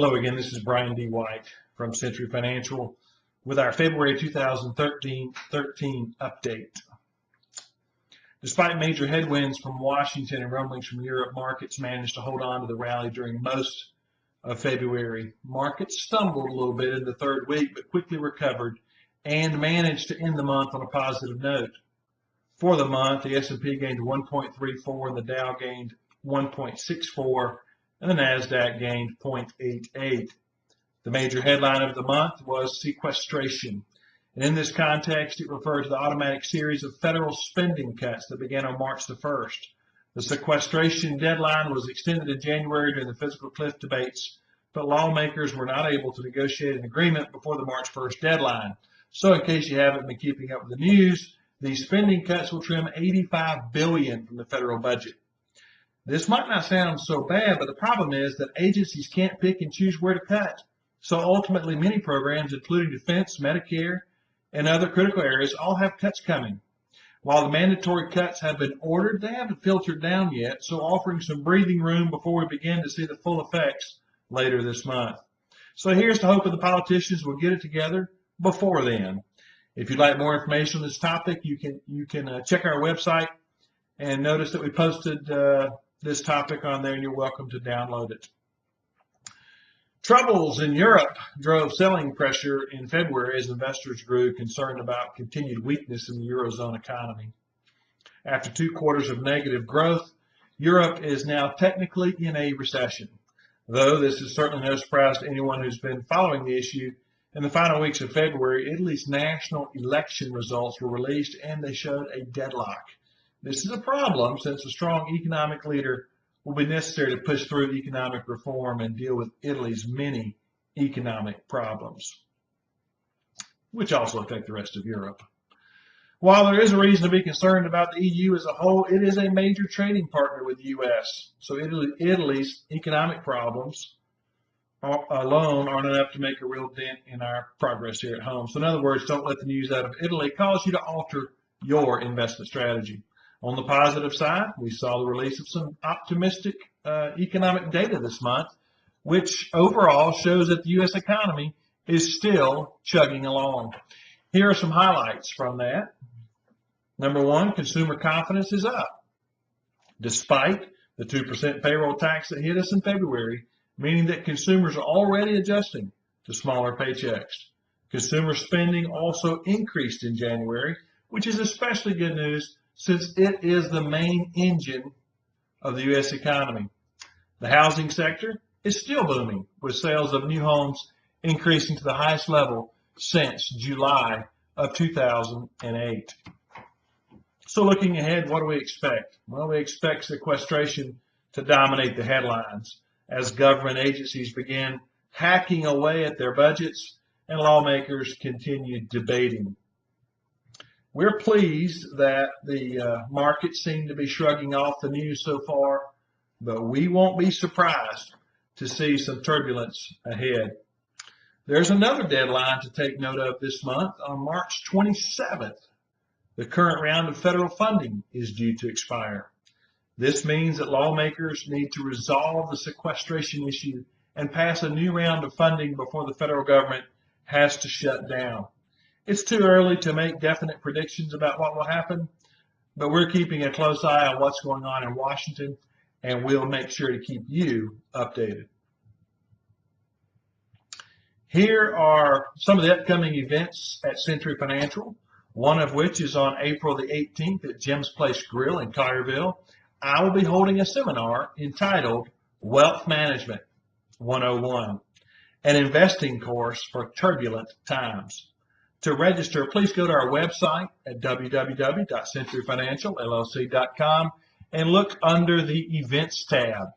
Hello again, this is Brian D. White from Century Financial with our February 2013 update. Despite major headwinds from Washington and rumblings from Europe, markets managed to hold on to the rally during most of February. Markets stumbled a little bit in the third week, but quickly recovered and managed to end the month on a positive note. For the month, the S&P gained 1.34 and the Dow gained 1.64 and the NASDAQ gained 0.88. The major headline of the month was sequestration. And in this context, it referred to the automatic series of federal spending cuts that began on March the 1st. The sequestration deadline was extended in January during the fiscal cliff debates, but lawmakers were not able to negotiate an agreement before the March 1st deadline. So in case you haven't been keeping up with the news, these spending cuts will trim $85 billion from the federal budget. This might not sound so bad, but the problem is that agencies can't pick and choose where to cut. So ultimately, many programs, including defense, Medicare, and other critical areas, all have cuts coming. While the mandatory cuts have been ordered, they haven't filtered down yet, so offering some breathing room before we begin to see the full effects later this month. So here's the hope that the politicians will get it together before then. If you'd like more information on this topic, you can check our website and notice that we posted this topic on there, and you're welcome to download it. Troubles in Europe drove selling pressure in February as investors grew concerned about continued weakness in the Eurozone economy. After 2 quarters of negative growth, Europe is now technically in a recession. Though this is certainly no surprise to anyone who's been following the issue, in the final weeks of February, Italy's national election results were released and they showed a deadlock. This is a problem since a strong economic leader will be necessary to push through economic reform and deal with Italy's many economic problems, which also affect the rest of Europe. While there is a reason to be concerned about the EU as a whole, it is a major trading partner with the U.S. So Italy's economic problems alone aren't enough to make a real dent in our progress here at home. So in other words, don't let the news out of Italy cause you to alter your investment strategy. On the positive side, we saw the release of some optimistic economic data this month, which overall shows that the U.S. economy is still chugging along. Here are some highlights from that. Number one, consumer confidence is up, despite the 2% payroll tax that hit us in February, meaning that consumers are already adjusting to smaller paychecks. Consumer spending also increased in January, which is especially good news since it is the main engine of the U.S. economy. The housing sector is still booming, with sales of new homes increasing to the highest level since July of 2008. So looking ahead, what do we expect? Well, we expect sequestration to dominate the headlines as government agencies begin hacking away at their budgets and lawmakers continue debating. We're pleased that the markets seem to be shrugging off the news so far, but we won't be surprised to see some turbulence ahead. There's another deadline to take note of this month. On March 27th, the current round of federal funding is due to expire. This means that lawmakers need to resolve the sequestration issue and pass a new round of funding before the federal government has to shut down. It's too early to make definite predictions about what will happen, but we're keeping a close eye on what's going on in Washington, and we'll make sure to keep you updated. Here are some of the upcoming events at Century Financial, one of which is on April the 18th at Jim's Place Grill in Collierville. I will be holding a seminar entitled Wealth Management 101, an investing course for turbulent times. To register, please go to our website at www.centuryfinancialllc.com and look under the Events tab.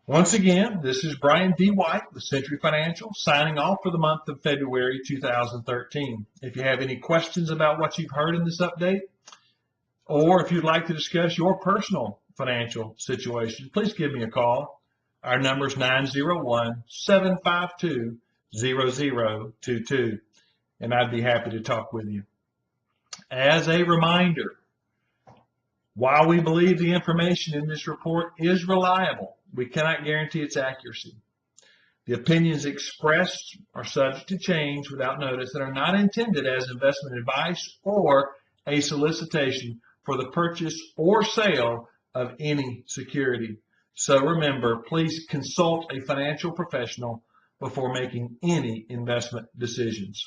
Once again, this is Brian D. White with Century Financial signing off for the month of February 2013. If you have any questions about what you've heard in this update, or if you'd like to discuss your personal financial situation, please give me a call. Our number is 901-752-0022, and I'd be happy to talk with you. As a reminder, while we believe the information in this report is reliable, we cannot guarantee its accuracy. The opinions expressed are subject to change without notice and are not intended as investment advice or a solicitation for the purchase or sale of any security. So remember, please consult a financial professional before making any investment decisions.